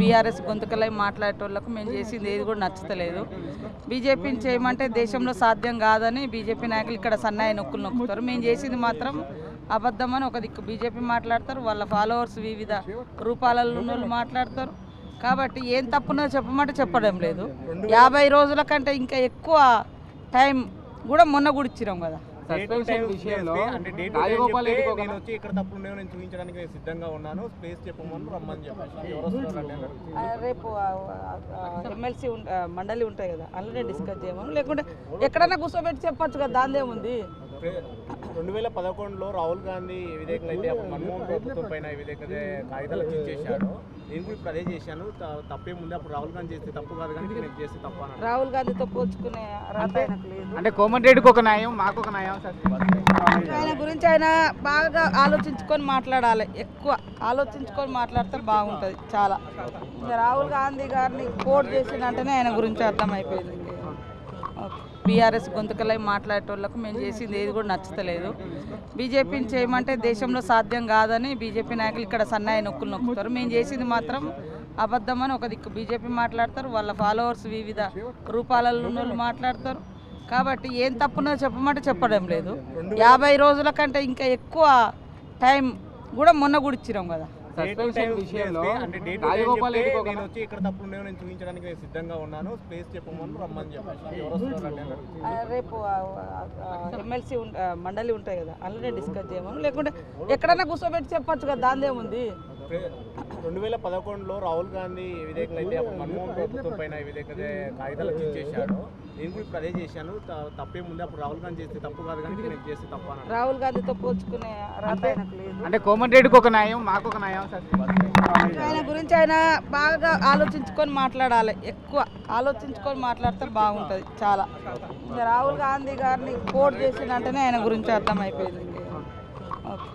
BRS గొంతుకలై మాట్లాడేటోళ్లకు మేము చేసింది ఏది కూడా నచ్చలేదు. బీజేపీని చేయమంటే దేశంలో సాధ్యం కాదని బీజేపీ నాయకులు ఇక్కడ సన్నాయి నొక్కులు నొక్కుతారు. మేము చేసింది మాత్రం అబద్ధమని ఒక దిక్కు బీజేపీ మాట్లాడతారు, వాళ్ళ ఫాలోవర్స్ వివిధ రూపాలలో ఉన్నోళ్ళు మాట్లాడతారు. కాబట్టి ఏం తప్పునో చెప్పమంటే చెప్పడం లేదు. 50 రోజుల కంటే ఇంకా ఎక్కువ టైం కూడా మొన్న కూడా ఇచ్చినాం కదా. సస్పెన్షన్ విషయంలో రాజగోపాల్ రెడ్డికి నేను వచ్చి ఇక్కడ తప్పులు ఉన్నాయో నేను చూపించడానికి నేను సిద్ధంగా ఉన్నాను, ప్లేస్ చెప్పమని రమ్మని చెప్పాను. రేపు ఎమ్మెల్సీ మండలి ఉంటాయి కదా, అందులోనే డిస్కస్ చేయమని, లేకుంటే ఎక్కడైనా కూర్చోబెట్టి చెప్పచ్చు కదా, దానిదేముంది. 2011లో రాహుల్ గాంధీ ఏ విధంగా అయితే మన్మోహన్ ప్రభుత్వం పైన ఏ విధంగా కాగితాలు చేశాడు, నేను కూడా ఇప్పుడు అదే చేశాను. తప్పేముంది, అప్పుడు రాహుల్ గాంధీ చేస్తే తప్పు కాదు కానీ నేను చేస్తే తప్ప. రాహుల్ గాంధీతో పోల్చుకునే అంటే కోమటిరెడ్డికి ఒక న్యాయం, మాకు ఒక న్యాయం. ఆయన గురించి ఆయన బాగా ఆలోచించుకొని మాట్లాడాలి, ఎక్కువ ఆలోచించుకొని మాట్లాడితే బాగుంటుంది చాలా. రాహుల్ గాంధీ గారిని కోట్ చేసినంటేనే ఆయన గురించి అర్థమైపోయింది. బీఆర్ఎస్ గొంతుకలై మాట్లాడేటోళ్లకు మేము చేసింది ఏది కూడా నచ్చలేదు. బీజేపీని చేయమంటే దేశంలో సాధ్యం కాదని బీజేపీ నాయకులు ఇక్కడ సన్నాయి నొక్కులు నొక్కుతారు. మేము చేసింది మాత్రం అబద్ధమని ఒక దిక్కు బీజేపీ మాట్లాడతారు, వాళ్ళ ఫాలోవర్స్ వివిధ రూపాలలో ఉన్నోళ్ళు మాట్లాడతారు. కాబట్టి ఏం తప్పునో చెప్పమంటే చెప్పడం లేదు. 50 రోజుల కంటే ఇంకా ఎక్కువ టైం కూడా మొన్న కూడా ఇచ్చినాం కదా. సస్పెన్షన్ విషయంలో రాజగోపాల్ రెడ్డికి నేను వచ్చి ఇక్కడ తప్పులు ఉన్నాయో నేను చూపించడానికి నేను సిద్ధంగా ఉన్నాను, ప్లేస్ చెప్పమని రమ్మని చెప్పాను. రేపు ఎమ్మెల్సీ మండలి ఉంటాయి కదా, అందులోనే డిస్కస్ చేయమని, లేకుంటే ఎక్కడైనా కూర్చోబెట్టి చెప్పచ్చు కదా, దానిదేముంది. 2011లో రాహుల్ గాంధీ ఏ విధంగా అయితే మన్మోహన్ ప్రభుత్వం పైన ఏ విధంగా కాగితాలు చేశాడు, నేను కూడా ఇప్పుడు అదే చేశాను. తప్పేముంది, అప్పుడు రాహుల్ గాంధీ చేస్తే తప్పు కాదు కానీ నేను చేస్తే తప్ప. రాహుల్ గాంధీతో పోల్చుకునే అంటే కోమటిరెడ్డికి ఒక న్యాయం, మాకు ఒక న్యాయం. ఆయన గురించి ఆయన బాగా ఆలోచించుకొని మాట్లాడాలి, ఎక్కువ ఆలోచించుకొని మాట్లాడితే బాగుంటుంది చాలా. రాహుల్ గాంధీ గారిని కోట్ చేసినంటేనే ఆయన గురించి అర్థమైపోయింది. ఓకే.